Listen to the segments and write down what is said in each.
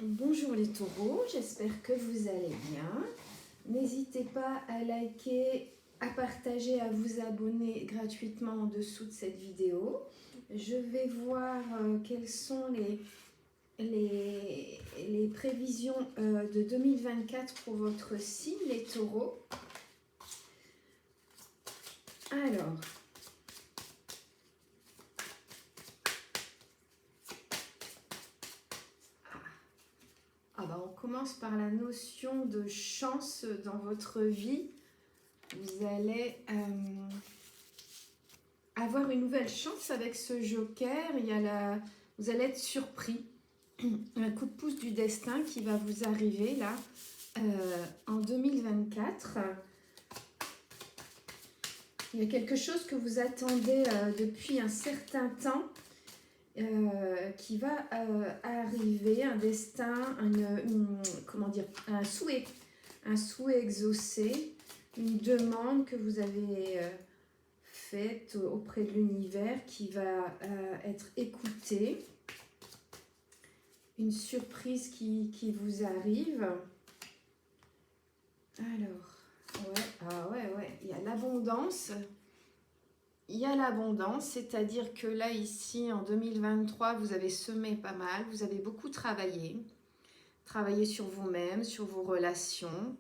Bonjour les taureaux, j'espère que vous allez bien. N'hésitez pas à liker, à partager, à vous abonner gratuitement en dessous de cette vidéo. Je vais voir quelles sont les prévisions de 2024 pour votre signe, les taureaux. Alors, on commence par la notion de chance dans votre vie. Vous allez avoir une nouvelle chance avec ce joker. Vous allez être surpris. Un coup de pouce du destin qui va vous arriver là en 2024. Il y a quelque chose que vous attendez depuis un certain temps qui va arriver, un destin, un souhait exaucé, une demande que vous avez faite auprès de l'univers qui va être écoutée, une surprise qui vous arrive. Alors, il y a l'abondance. Il y a l'abondance, c'est-à-dire que là, ici, en 2023, vous avez semé pas mal, vous avez beaucoup travaillé sur vous-même, sur vos relations,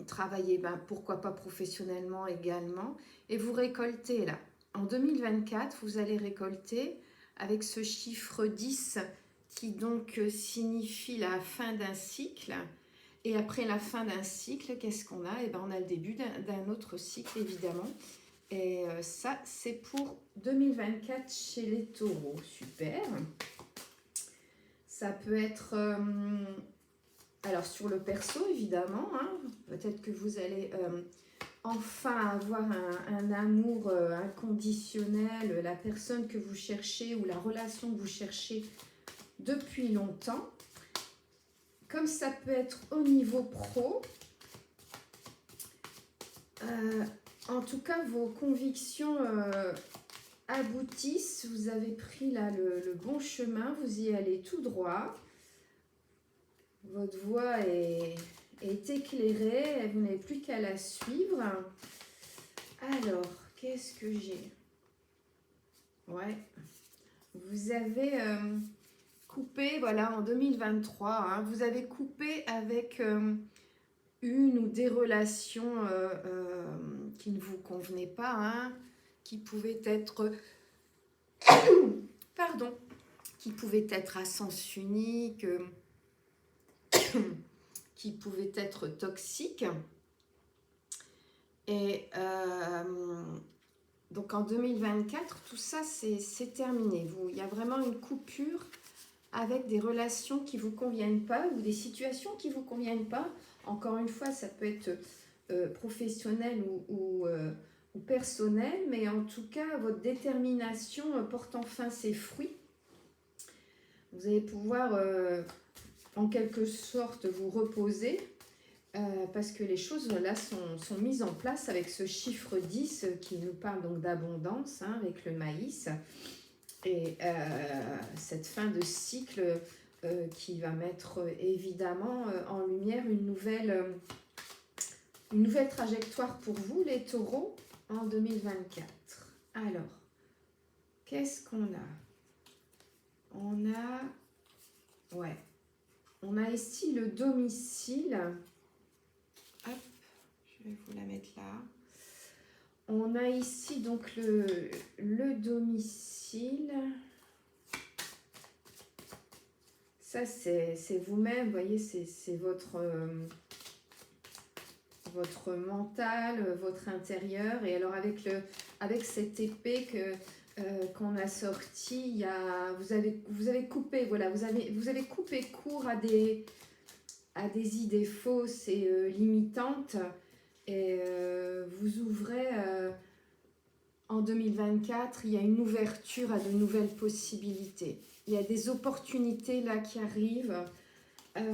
travailler, pourquoi pas professionnellement également, et vous récoltez là. En 2024, vous allez récolter avec ce chiffre 10 qui donc signifie la fin d'un cycle. Et après la fin d'un cycle, qu'est-ce qu'on a? On a le début d'un autre cycle, évidemment. Et ça, c'est pour 2024 chez les taureaux. Super. Ça peut être... alors, sur le perso, évidemment. Peut-être que vous allez enfin avoir un amour inconditionnel, la personne que vous cherchez ou la relation que vous cherchez depuis longtemps. Comme ça peut être au niveau pro, en tout cas, vos convictions aboutissent. Vous avez pris là le bon chemin, vous y allez tout droit. Votre voie est éclairée, vous n'avez plus qu'à la suivre. Alors, qu'est-ce que j'ai? Ouais, vous avez coupé, voilà, en 2023, vous avez coupé avec... une ou des relations qui ne vous convenaient pas, qui pouvaient être qui pouvaient être à sens unique, qui pouvaient être toxiques. Et donc en 2024, tout ça c'est terminé. Il y a vraiment une coupure avec des relations qui ne vous conviennent pas ou des situations qui ne vous conviennent pas. Encore une fois, ça peut être professionnel ou personnel, mais en tout cas, votre détermination porte enfin ses fruits. Vous allez pouvoir, en quelque sorte, vous reposer parce que les choses là sont mises en place avec ce chiffre 10 qui nous parle donc d'abondance, avec le maïs. Et cette fin de cycle qui va mettre évidemment en lumière une nouvelle trajectoire pour vous, les taureaux, en 2024. Alors, qu'est-ce qu'on a? On a ici le domicile. Hop, je vais vous la mettre là. On a ici donc le domicile. Ça, c'est vous-même, vous voyez, c'est votre mental, votre intérieur. Et alors, avec cette épée qu'on a sortie, vous avez coupé, voilà, vous avez coupé court à des idées fausses et limitantes. Et vous ouvrez... en 2024, il y a une ouverture à de nouvelles possibilités. Il y a des opportunités là qui arrivent.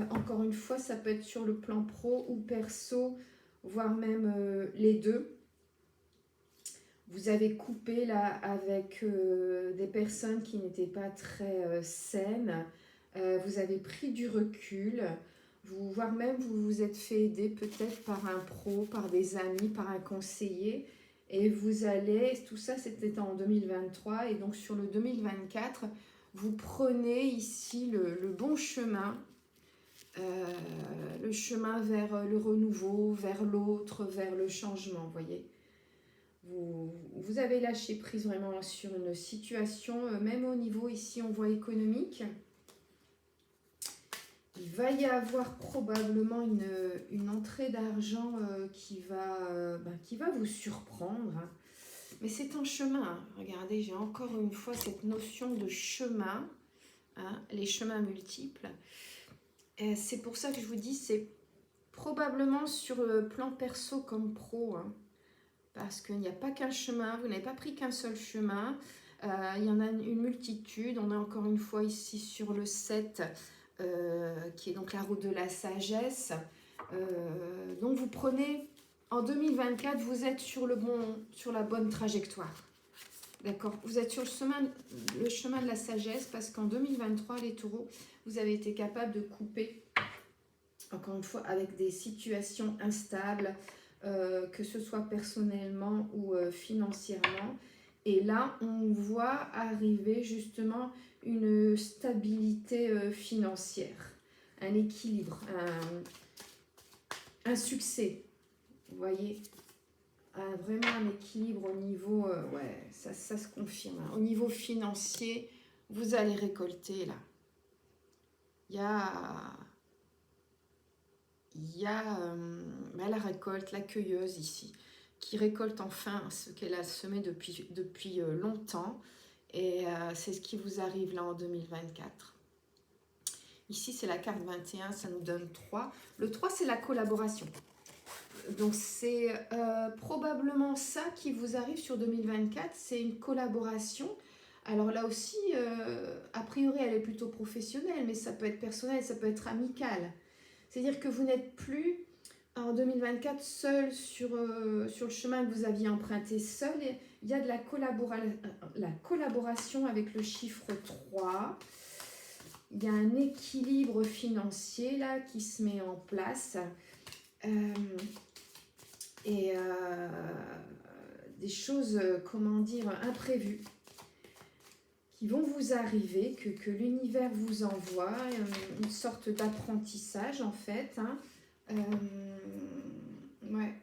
Encore une fois, ça peut être sur le plan pro ou perso, voire même les deux. Vous avez coupé là avec des personnes qui n'étaient pas très saines, Vous avez pris du recul, voire même vous vous êtes fait aider peut-être par un pro, par des amis, par un conseiller. Et vous allez, tout ça c'était en 2023, et donc sur le 2024, vous prenez ici le bon chemin, le chemin vers le renouveau, vers l'autre, vers le changement, voyez. Vous avez lâché prise vraiment sur une situation, même au niveau ici on voit économique. Il va y avoir probablement une entrée d'argent qui va vous surprendre. Mais c'est un chemin. Hein. Regardez, j'ai encore une fois cette notion de chemin, hein, les chemins multiples. C'est pour ça que je vous dis, c'est probablement sur le plan perso comme pro. Hein, parce qu'il n'y a pas qu'un chemin, vous n'avez pas pris qu'un seul chemin. Il y en a une multitude. On est encore une fois ici sur le 7, qui est donc la route de la sagesse. Donc vous prenez, en 2024, vous êtes sur la bonne trajectoire. D'accord? Vous êtes sur le chemin de la sagesse parce qu'en 2023, les taureaux, vous avez été capable de couper, encore une fois, avec des situations instables, que ce soit personnellement ou financièrement. Et là, on voit arriver justement une stabilité financière, un équilibre, un succès. Vous voyez, vraiment un équilibre au niveau, ouais, ça se confirme. Hein. Au niveau financier, vous allez récolter là. Il y a la récolte, la cueilleuse ici, qui récolte enfin ce qu'elle a semé depuis longtemps. Et c'est ce qui vous arrive là en 2024. Ici, c'est la carte 21, ça nous donne 3. Le 3, c'est la collaboration. Donc, c'est probablement ça qui vous arrive sur 2024. C'est une collaboration. Alors là aussi, a priori, elle est plutôt professionnelle, mais ça peut être personnel, ça peut être amical. C'est-à-dire que vous n'êtes plus en 2024 seul sur le chemin que vous aviez emprunté seul. Il y a de la collaboration avec le chiffre 3. Il y a un équilibre financier là qui se met en place. Et des choses, comment dire, imprévues qui vont vous arriver, que l'univers vous envoie, une sorte d'apprentissage en fait. Hein. Ouais.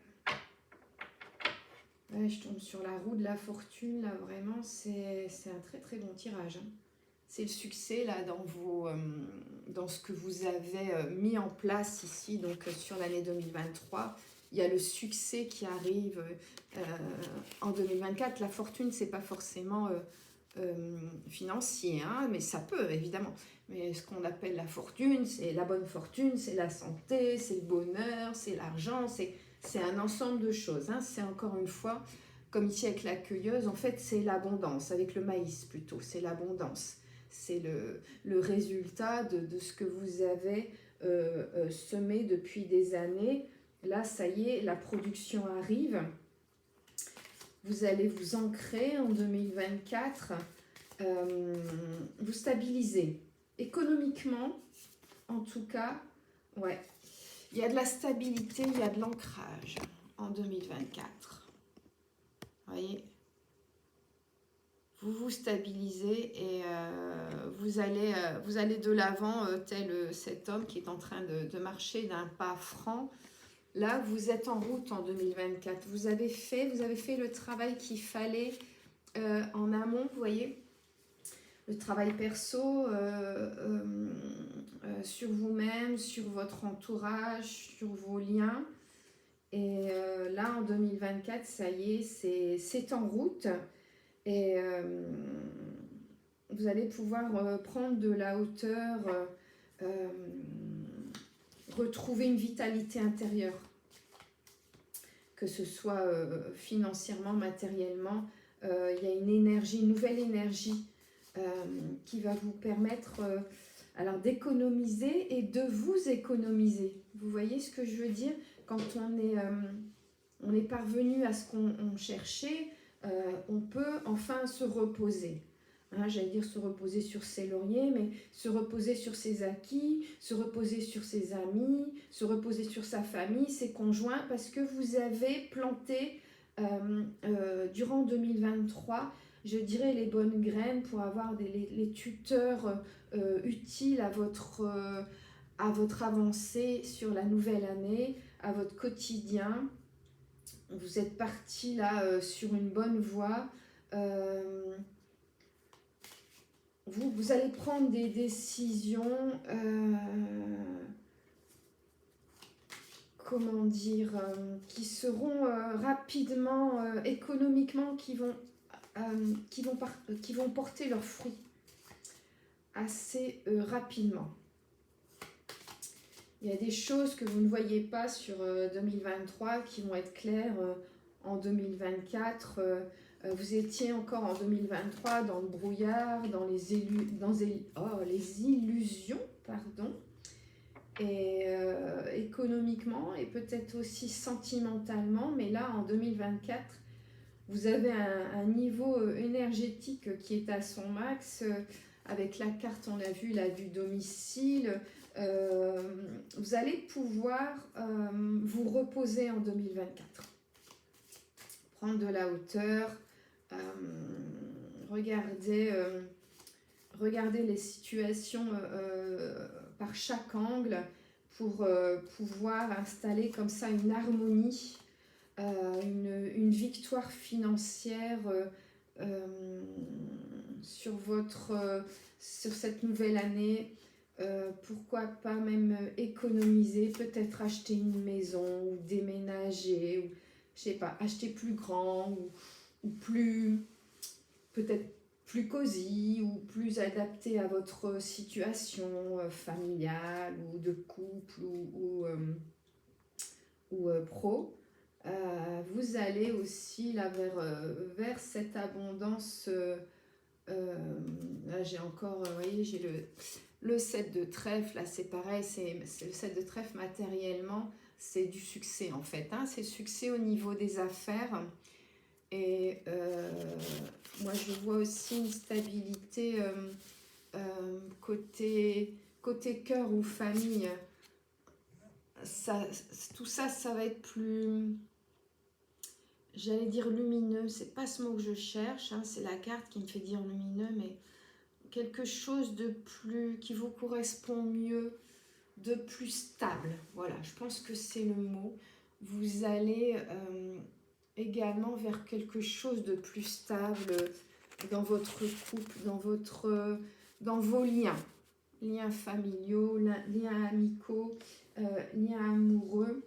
Ouais, je tombe sur la roue de la fortune, là vraiment, c'est un très très bon tirage. Hein. C'est le succès là dans ce que vous avez mis en place ici, donc sur l'année 2023. Il y a le succès qui arrive en 2024. La fortune, c'est pas forcément financier, hein, mais ça peut évidemment. Mais ce qu'on appelle la fortune, c'est la bonne fortune, c'est la santé, c'est le bonheur, c'est l'argent, c'est un ensemble de choses. Hein. C'est encore une fois, comme ici avec la cueilleuse, en fait, c'est l'abondance, avec le maïs plutôt, c'est l'abondance. C'est le résultat de ce que vous avez semé depuis des années. Là, ça y est, la production arrive. Vous allez vous ancrer en 2024, vous stabiliser. Économiquement, en tout cas, ouais. Il y a de la stabilité, il y a de l'ancrage en 2024. Vous voyez ? Vous vous stabilisez et vous allez de l'avant tel cet homme qui est en train de marcher d'un pas franc. Là, vous êtes en route en 2024. Vous avez fait le travail qu'il fallait en amont, vous voyez, le travail perso sur vous-même, sur votre entourage, sur vos liens. Et là, en 2024, ça y est, c'est en route. Et vous allez pouvoir prendre de la hauteur, retrouver une vitalité intérieure, que ce soit financièrement, matériellement. Il y a une énergie, une nouvelle énergie qui va vous permettre alors d'économiser et de vous économiser. Vous voyez ce que je veux dire? Quand on est parvenu à ce qu'on cherchait, on peut enfin se reposer. hein, j'allais dire se reposer sur ses lauriers, mais se reposer sur ses acquis, se reposer sur ses amis, se reposer sur sa famille, ses conjoints, parce que vous avez planté durant 2023, je dirais, les bonnes graines pour avoir les tuteurs utiles à votre avancée sur la nouvelle année, à votre quotidien. Vous êtes parti là sur une bonne voie. Vous allez prendre des décisions, comment dire, qui seront rapidement, économiquement, qui vont porter leurs fruits assez rapidement. Il y a des choses que vous ne voyez pas sur 2023 qui vont être claires en 2024. Vous étiez encore en 2023 dans le brouillard, dans les illusions, pardon, et économiquement et peut-être aussi sentimentalement. Mais là, en 2024, vous avez un niveau énergétique qui est à son max. Avec la carte, on l'a vu, la vue domicile. Vous allez pouvoir vous reposer en 2024. Prendre de la hauteur. Regardez les situations par chaque angle pour pouvoir installer comme ça une harmonie, une victoire financière sur cette nouvelle année. Pourquoi pas même économiser, peut-être acheter une maison ou déménager, ou je sais pas, acheter plus grand ou plus, peut-être plus cosy ou plus adapté à votre situation familiale ou de couple ou pro. Vous allez aussi là vers cette abondance. Là j'ai encore, vous voyez, j'ai le 7 de trèfle, là c'est pareil, c'est le 7 de trèfle matériellement, c'est du succès en fait, hein, c'est le succès au niveau des affaires. Et moi je vois aussi une stabilité côté cœur ou famille. Tout ça, ça va être plus, j'allais dire lumineux, c'est pas ce mot que je cherche, hein, c'est la carte qui me fait dire lumineux, mais quelque chose de plus, qui vous correspond mieux, de plus stable. Voilà, je pense que c'est le mot. Vous allez également vers quelque chose de plus stable dans votre couple, dans vos liens familiaux, liens amicaux, liens amoureux.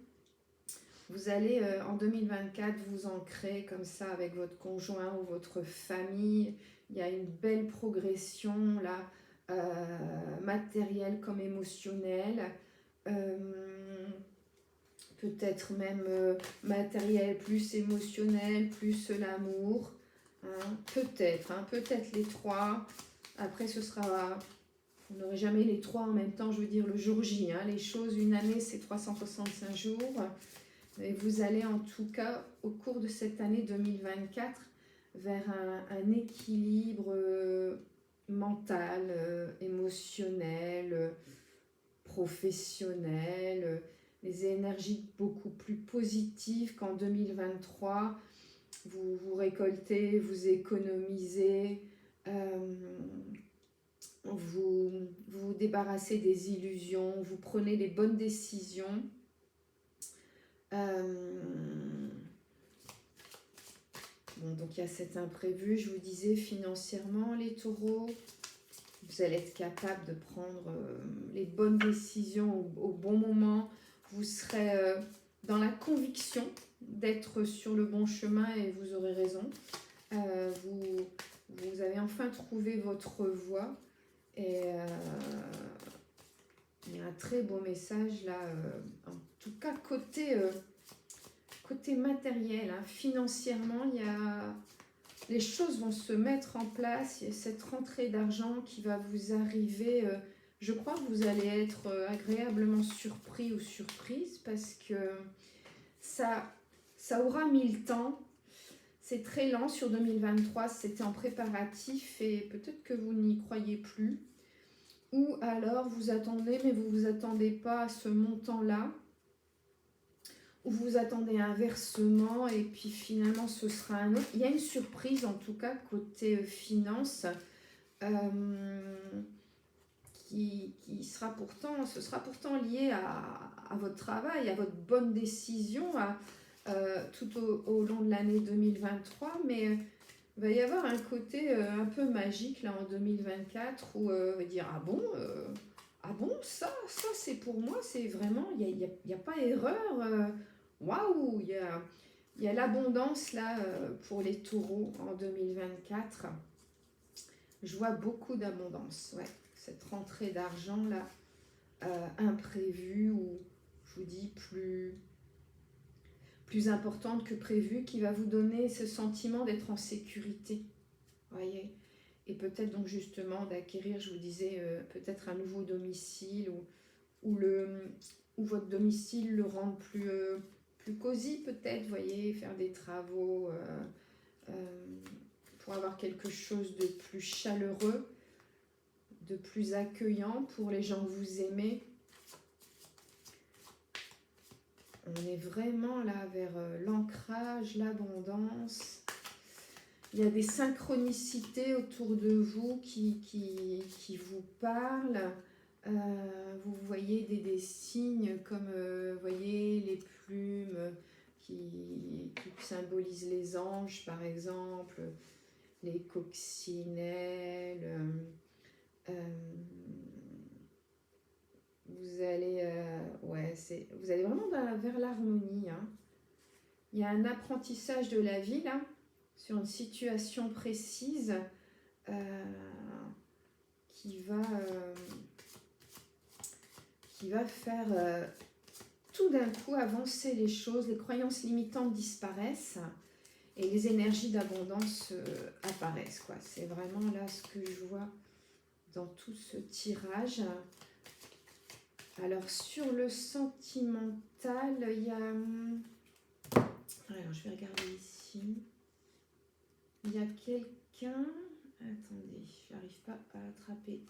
Vous allez en 2024 vous ancrer comme ça avec votre conjoint ou votre famille. Il y a une belle progression là, matérielle comme émotionnelle. Peut-être même matériel plus émotionnel, plus l'amour. Hein, peut-être les trois. Après, ce sera... Vous n'aurez jamais les trois en même temps, je veux dire le jour J. Hein, les choses, une année, c'est 365 jours. Et vous allez en tout cas, au cours de cette année 2024, vers un équilibre mental, émotionnel, professionnel, les énergies beaucoup plus positives qu'en 2023. Vous récoltez, vous économisez, vous vous débarrassez des illusions, vous prenez les bonnes décisions. Bon, donc il y a cet imprévu, je vous disais, financièrement, les taureaux, vous allez être capable de prendre les bonnes décisions au bon moment. Vous serez dans la conviction d'être sur le bon chemin et vous aurez raison. Vous avez enfin trouvé votre voie et il y a un très beau message là, en tout cas côté matériel, hein, financièrement, les choses vont se mettre en place. Il y a cette rentrée d'argent qui va vous arriver. Je crois que vous allez être agréablement surpris ou surprise parce que ça aura mis le temps. c'est très lent sur 2023, c'était en préparatif et peut-être que vous n'y croyez plus. Ou alors vous attendez, mais vous ne vous attendez pas à ce montant-là. Ou vous attendez un versement et puis finalement ce sera un autre. Il y a une surprise en tout cas côté finance qui sera pourtant, ce sera pourtant lié à votre travail, à votre bonne décision tout au long de l'année 2023. Mais il va y avoir un côté un peu magique là en 2024 où on va dire ah bon ça c'est pour moi, c'est vraiment, il y a pas erreur. Waouh, il y a l'abondance là pour les taureaux en 2024. Je vois beaucoup d'abondance, ouais. Cette rentrée d'argent là, imprévue ou je vous dis plus importante que prévue, qui va vous donner ce sentiment d'être en sécurité, voyez. Et peut-être donc justement d'acquérir, je vous disais, peut-être un nouveau domicile ou votre domicile le rendre plus cosy peut-être, voyez, faire des travaux pour avoir quelque chose de plus chaleureux, de plus accueillant pour les gens que vous aimez. On est vraiment là vers l'ancrage, l'abondance. Il y a des synchronicités autour de vous qui vous parlent. Vous voyez des signes comme, voyez, les plumes qui symbolisent les anges, par exemple, les coccinelles. Vous allez, vous allez vraiment vers l'harmonie. Hein. Il y a un apprentissage de la vie, là, sur une situation précise qui va faire tout d'un coup avancer les choses, les croyances limitantes disparaissent et les énergies d'abondance apparaissent, quoi. C'est vraiment là ce que je vois dans tout ce tirage. Alors sur le sentimental, il y a... Alors je vais regarder ici. Il y a quelqu'un... Attendez, je n'arrive pas à attraper.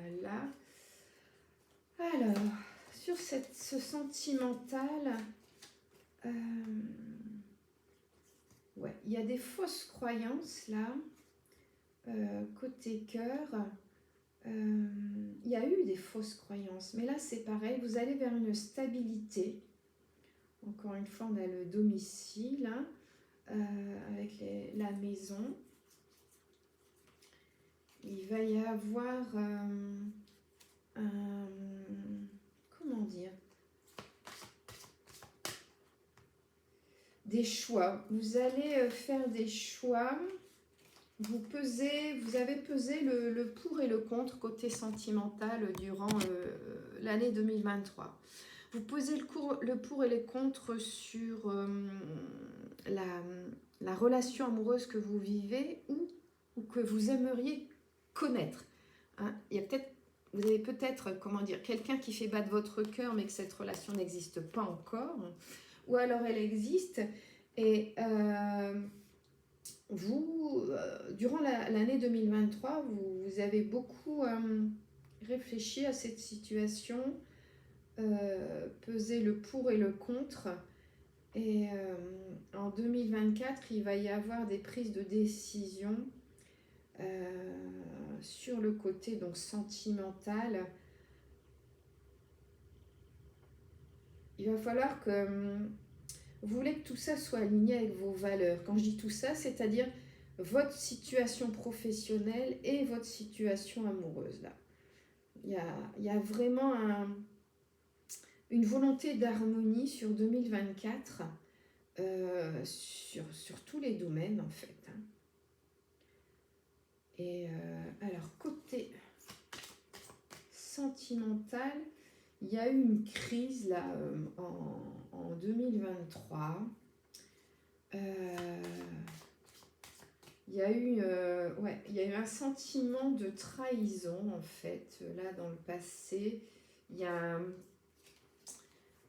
Voilà. Alors, sur ce sentimental, ouais, il y a des fausses croyances là, côté cœur. Il y a eu des fausses croyances, mais là c'est pareil, vous allez vers une stabilité. Encore une fois, on a le domicile hein, avec la maison. Il va y avoir comment dire, des choix. Vous allez faire des choix. Vous avez pesé le pour et le contre côté sentimental durant l'année 2023. Vous posez le pour et le contre sur la relation amoureuse que vous vivez ou que vous aimeriez connaître. Hein, vous avez peut-être, comment dire, quelqu'un qui fait battre votre cœur, mais que cette relation n'existe pas encore. Ou alors elle existe et vous, durant l'année 2023, vous avez beaucoup réfléchi à cette situation, pesé le pour et le contre. Et en 2024, il va y avoir des prises de décision sur le côté donc sentimental. Il va falloir que vous voulez que tout ça soit aligné avec vos valeurs. Quand je dis tout ça, c'est-à-dire votre situation professionnelle et votre situation amoureuse. Là. Il y a vraiment une volonté d'harmonie sur 2024 sur tous les domaines en fait. Hein. Et alors, côté sentimental, il y a eu une crise là en 2023. Il y a eu un sentiment de trahison en fait là dans le passé. Vous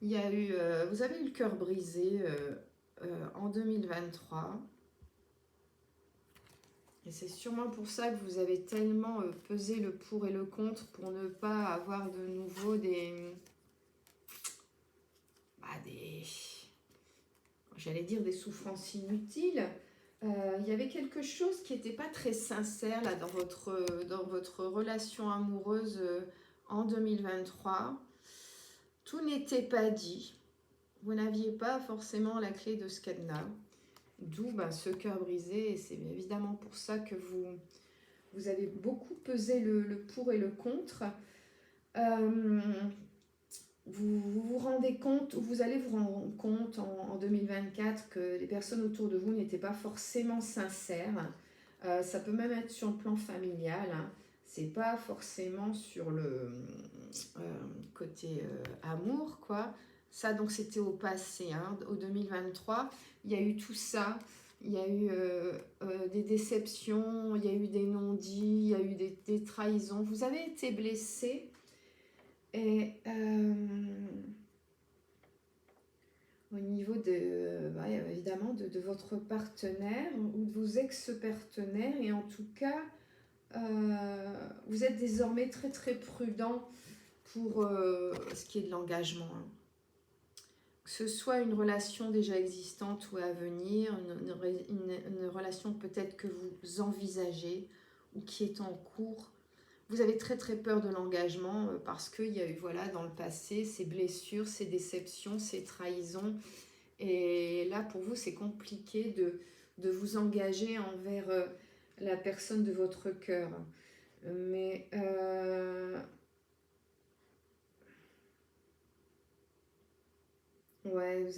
avez eu le cœur brisé en 2023. Et c'est sûrement pour ça que vous avez tellement pesé le pour et le contre pour ne pas avoir de nouveau j'allais dire des souffrances inutiles. Il y avait quelque chose qui n'était pas très sincère là, dans votre relation amoureuse en 2023. Tout n'était pas dit. Vous n'aviez pas forcément la clé de ce cadenas. D'où ce cœur brisé. Et c'est évidemment pour ça que vous avez beaucoup pesé le pour et le contre. Vous rendez compte, vous allez vous rendre compte en 2024 que les personnes autour de vous n'étaient pas forcément sincères. Ça peut même être sur le plan familial. Hein. C'est pas forcément sur le côté amour, quoi. Ça, donc, c'était au passé, hein, au 2023. Il y a eu tout ça. Il y a eu des déceptions, il y a eu des non-dits, il y a eu des trahisons. Vous avez été blessés. Et au niveau évidemment de votre partenaire ou de vos ex-partenaires, et en tout cas, vous êtes désormais très très prudent pour ce qui est de l'engagement. Hein. Que ce soit une relation déjà existante ou à venir, une relation peut-être que vous envisagez ou qui est en cours. Vous avez très très peur de l'engagement parce qu'il y a eu dans le passé ces blessures, ces déceptions, ces trahisons. Et là pour vous c'est compliqué de vous engager envers la personne de votre cœur. Mais ouais,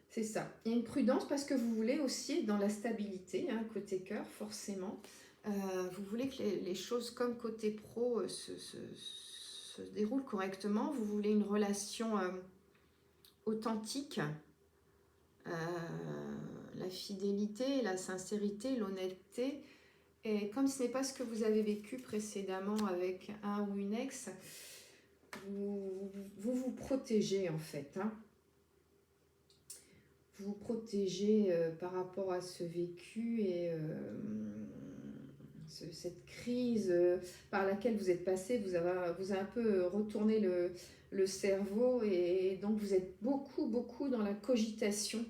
c'est ça. Il y a une prudence parce que vous voulez aussi être dans la stabilité, hein, côté cœur forcément. Vous voulez que les choses comme côté pro se déroulent correctement. Vous voulez une relation authentique, la fidélité, la sincérité, l'honnêteté. Et comme ce n'est pas ce que vous avez vécu précédemment avec un ou une ex, vous protégez en fait. Hein. Vous vous protégez par rapport à ce vécu et cette crise par laquelle vous êtes passé, vous a un peu retourné le cerveau et donc vous êtes beaucoup dans la cogitation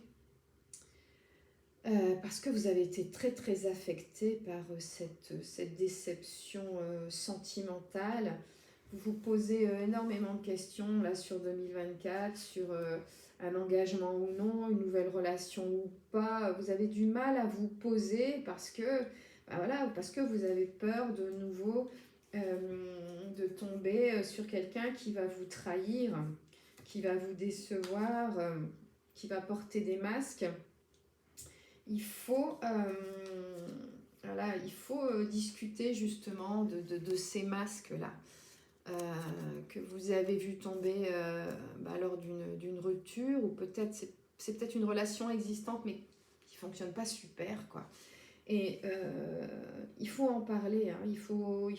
parce que vous avez été très très affecté par cette déception sentimentale. Vous vous posez énormément de questions là sur 2024, sur un engagement ou non, une nouvelle relation ou pas. Vous avez du mal à vous poser parce que parce que vous avez peur de nouveau de tomber sur quelqu'un qui va vous trahir, qui va vous décevoir, qui va porter des masques. Il faut, discuter justement de ces masques-là que vous avez vu tomber lors d'une rupture, ou peut-être c'est peut-être une relation existante mais qui ne fonctionne pas super, quoi. Et il faut en parler, hein. Il faut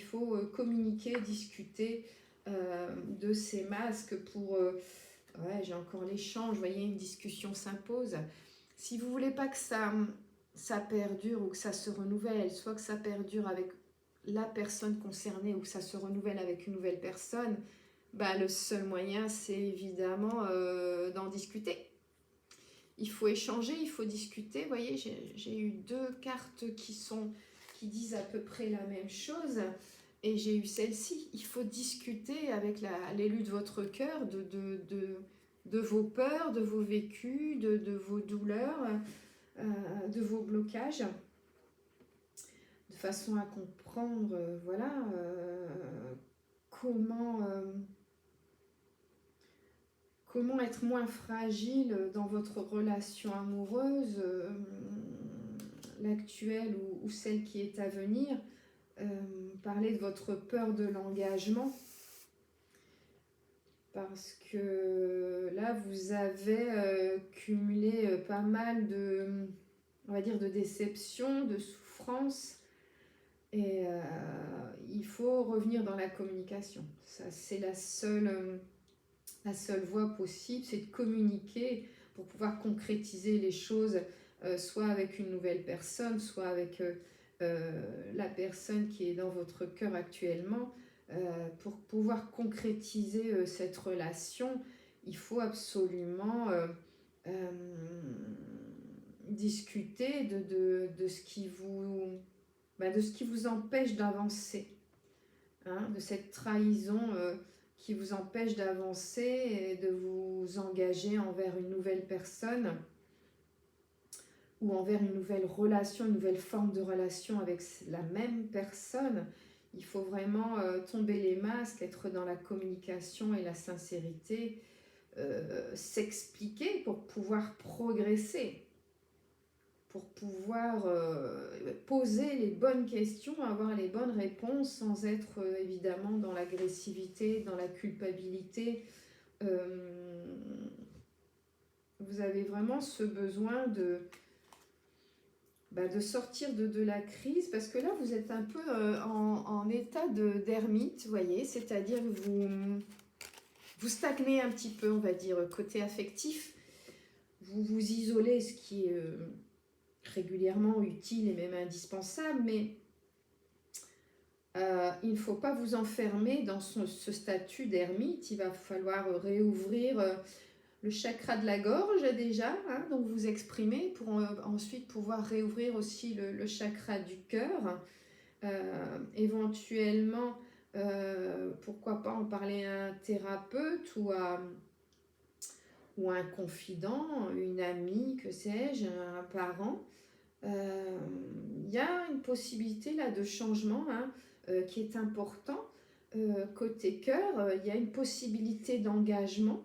communiquer, discuter de ces masques pour... j'ai encore l'échange, vous voyez, une discussion s'impose. Si vous ne voulez pas que ça perdure ou que ça se renouvelle, soit que ça perdure avec la personne concernée ou que ça se renouvelle avec une nouvelle personne, le seul moyen, c'est évidemment d'en discuter. Il faut échanger, il faut discuter. Vous voyez, j'ai eu 2 cartes qui disent à peu près la même chose. Et j'ai eu celle-ci. Il faut discuter avec l'élu de votre cœur de vos peurs, de vos vécus, de vos douleurs, de vos blocages. De façon à comprendre, comment être moins fragile dans votre relation amoureuse, l'actuelle ou celle qui est à venir. Parler de votre peur de l'engagement. Parce que là, vous avez cumulé pas mal de déceptions, de souffrances. Et il faut revenir dans la communication. Ça, c'est la seule voie possible, c'est de communiquer pour pouvoir concrétiser les choses, soit avec une nouvelle personne, soit avec la personne qui est dans votre cœur actuellement, pour pouvoir concrétiser cette relation, il faut absolument discuter de ce qui vous, de ce qui vous empêche d'avancer, hein, de cette trahison qui vous empêche d'avancer et de vous engager envers une nouvelle personne ou envers une nouvelle relation, une nouvelle forme de relation avec la même personne. Il faut vraiment tomber les masques, être dans la communication et la sincérité, s'expliquer pour pouvoir progresser, pour pouvoir poser les bonnes questions, avoir les bonnes réponses sans être évidemment dans l'agressivité, dans la culpabilité. Vous avez vraiment ce besoin de sortir de la crise, parce que là vous êtes un peu en état d'ermite, vous voyez, c'est-à-dire vous stagnez un petit peu, on va dire, côté affectif, vous vous isolez, ce qui est régulièrement utile et même indispensable, mais il ne faut pas vous enfermer dans ce statut d'ermite. Il va falloir réouvrir le chakra de la gorge déjà, hein, dont vous exprimez, pour ensuite pouvoir réouvrir aussi le chakra du cœur. Éventuellement, pourquoi pas en parler à un thérapeute ou un confident, une amie, que sais-je, un parent. Il y a une possibilité là de changement, hein, qui est important. Côté cœur, il y a une possibilité d'engagement.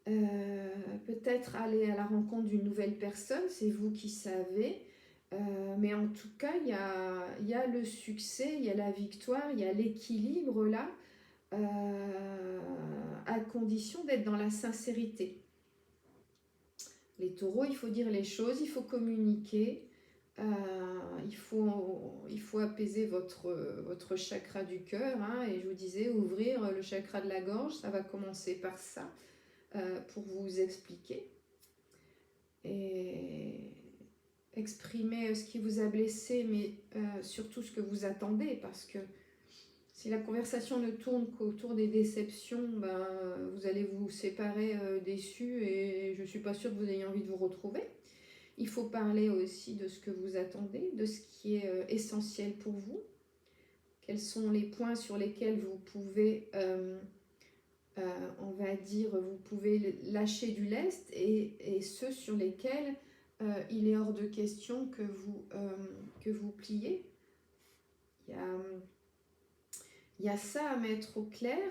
Peut-être aller à la rencontre d'une nouvelle personne, c'est vous qui savez. Mais en tout cas, il y a le succès, il y a la victoire, il y a l'équilibre là, à condition d'être dans la sincérité. Les taureaux, il faut dire les choses, il faut communiquer, il faut apaiser votre chakra du cœur, hein, et je vous disais, ouvrir le chakra de la gorge, ça va commencer par ça, pour vous expliquer. Et exprimer ce qui vous a blessé, mais surtout ce que vous attendez, parce que si la conversation ne tourne qu'autour des déceptions, vous allez vous séparer déçus, et je ne suis pas sûre que vous ayez envie de vous retrouver. Il faut parler aussi de ce que vous attendez, de ce qui est essentiel pour vous. Quels sont les points sur lesquels vous pouvez, on va dire, vous pouvez lâcher du lest, et ceux sur lesquels il est hors de question que vous pliez. Il y a ça à mettre au clair,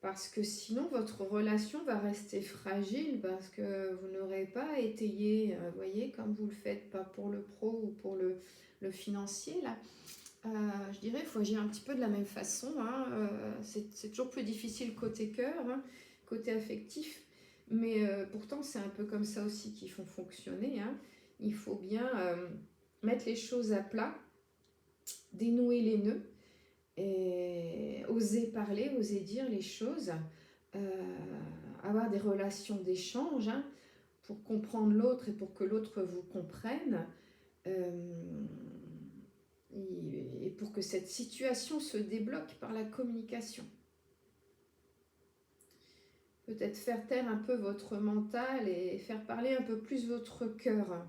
parce que sinon votre relation va rester fragile, parce que vous n'aurez pas étayé, vous voyez, comme vous le faites, pas pour le pro ou pour le financier là. Je dirais qu'il faut agir un petit peu de la même façon, hein. C'est toujours plus difficile côté cœur, hein, côté affectif, mais pourtant c'est un peu comme ça aussi qu'il faut fonctionner, hein. Il faut bien mettre les choses à plat, dénouer les nœuds et oser parler, oser dire les choses, avoir des relations d'échange, hein, pour comprendre l'autre et pour que l'autre vous comprenne, et pour que cette situation se débloque par la communication. Peut-être faire taire un peu votre mental et faire parler un peu plus votre cœur.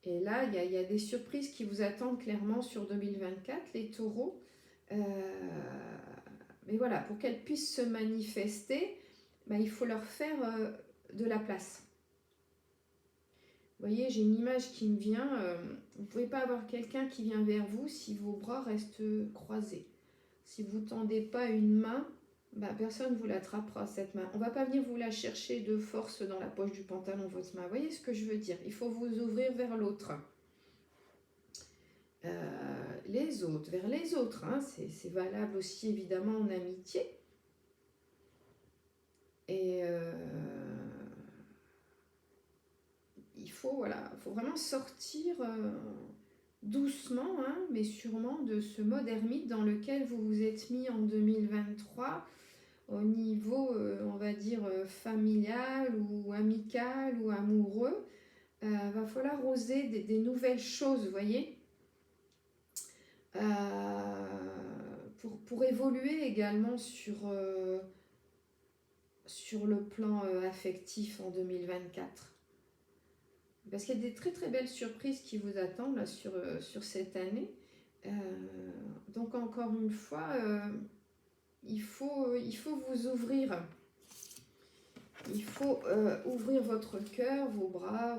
Et là, il y a des surprises qui vous attendent clairement sur 2024, les taureaux. Mais voilà, pour qu'elles puissent se manifester, il faut leur faire de la place. Vous voyez, j'ai une image qui me vient. Vous ne pouvez pas avoir quelqu'un qui vient vers vous si vos bras restent croisés. Si vous ne tendez pas une main, personne ne vous l'attrapera, cette main. On ne va pas venir vous la chercher de force dans la poche du pantalon, votre main. Vous voyez ce que je veux dire? Il faut vous ouvrir vers l'autre. Les autres, vers les autres, hein. C'est valable aussi évidemment en amitié. Et il faut vraiment sortir doucement, hein, mais sûrement, de ce mode ermite dans lequel vous vous êtes mis en 2023 au niveau, on va dire, familial ou amical ou amoureux. Va falloir oser des nouvelles choses, vous voyez, pour évoluer également sur le plan affectif en 2024. Parce qu'il y a des très très belles surprises qui vous attendent là, sur cette année. Donc encore une fois, il faut vous ouvrir. Il faut ouvrir votre cœur, vos bras,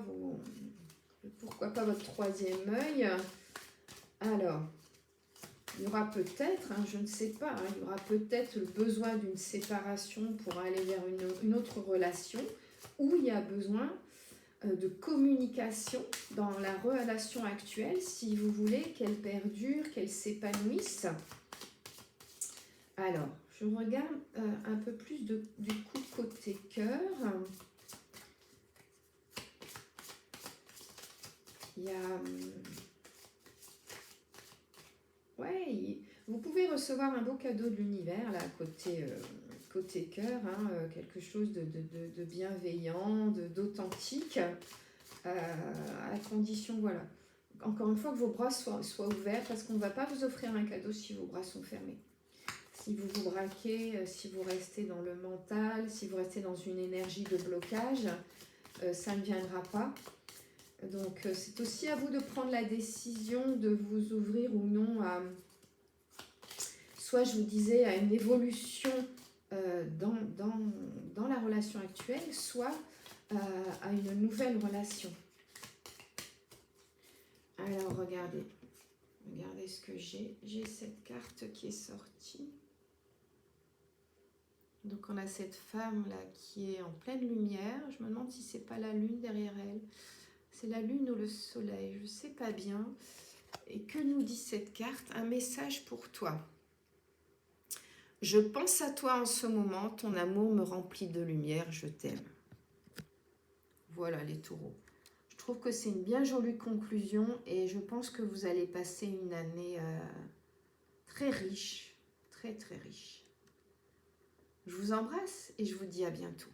pourquoi pas votre troisième œil. Alors, il y aura peut-être, hein, je ne sais pas, hein, il y aura peut-être le besoin d'une séparation pour aller vers une autre relation, ou il y a besoin de communication dans la relation actuelle si vous voulez qu'elle perdure, qu'elle s'épanouisse. Alors, je regarde un peu plus du coup côté cœur. Il y a... ouais, vous pouvez recevoir un beau cadeau de l'univers, là, côté cœur, hein, quelque chose de bienveillant, d'authentique, à condition, voilà. Encore une fois, que vos bras soient ouverts, parce qu'on ne va pas vous offrir un cadeau si vos bras sont fermés. Si vous vous braquez, si vous restez dans le mental, si vous restez dans une énergie de blocage, ça ne viendra pas. Donc, c'est aussi à vous de prendre la décision de vous ouvrir ou non à, soit je vous disais, à une évolution dans la relation actuelle, soit à une nouvelle relation. Alors, regardez ce que j'ai. J'ai cette carte qui est sortie. Donc, on a cette femme-là qui est en pleine lumière. Je me demande si c'est pas la lune derrière elle. C'est la lune ou le soleil, je ne sais pas bien. Et que nous dit cette carte? Un message pour toi. Je pense à toi en ce moment, ton amour me remplit de lumière, je t'aime. Voilà les taureaux. Je trouve que c'est une bien jolie conclusion et je pense que vous allez passer une année très riche, très très riche. Je vous embrasse et je vous dis à bientôt.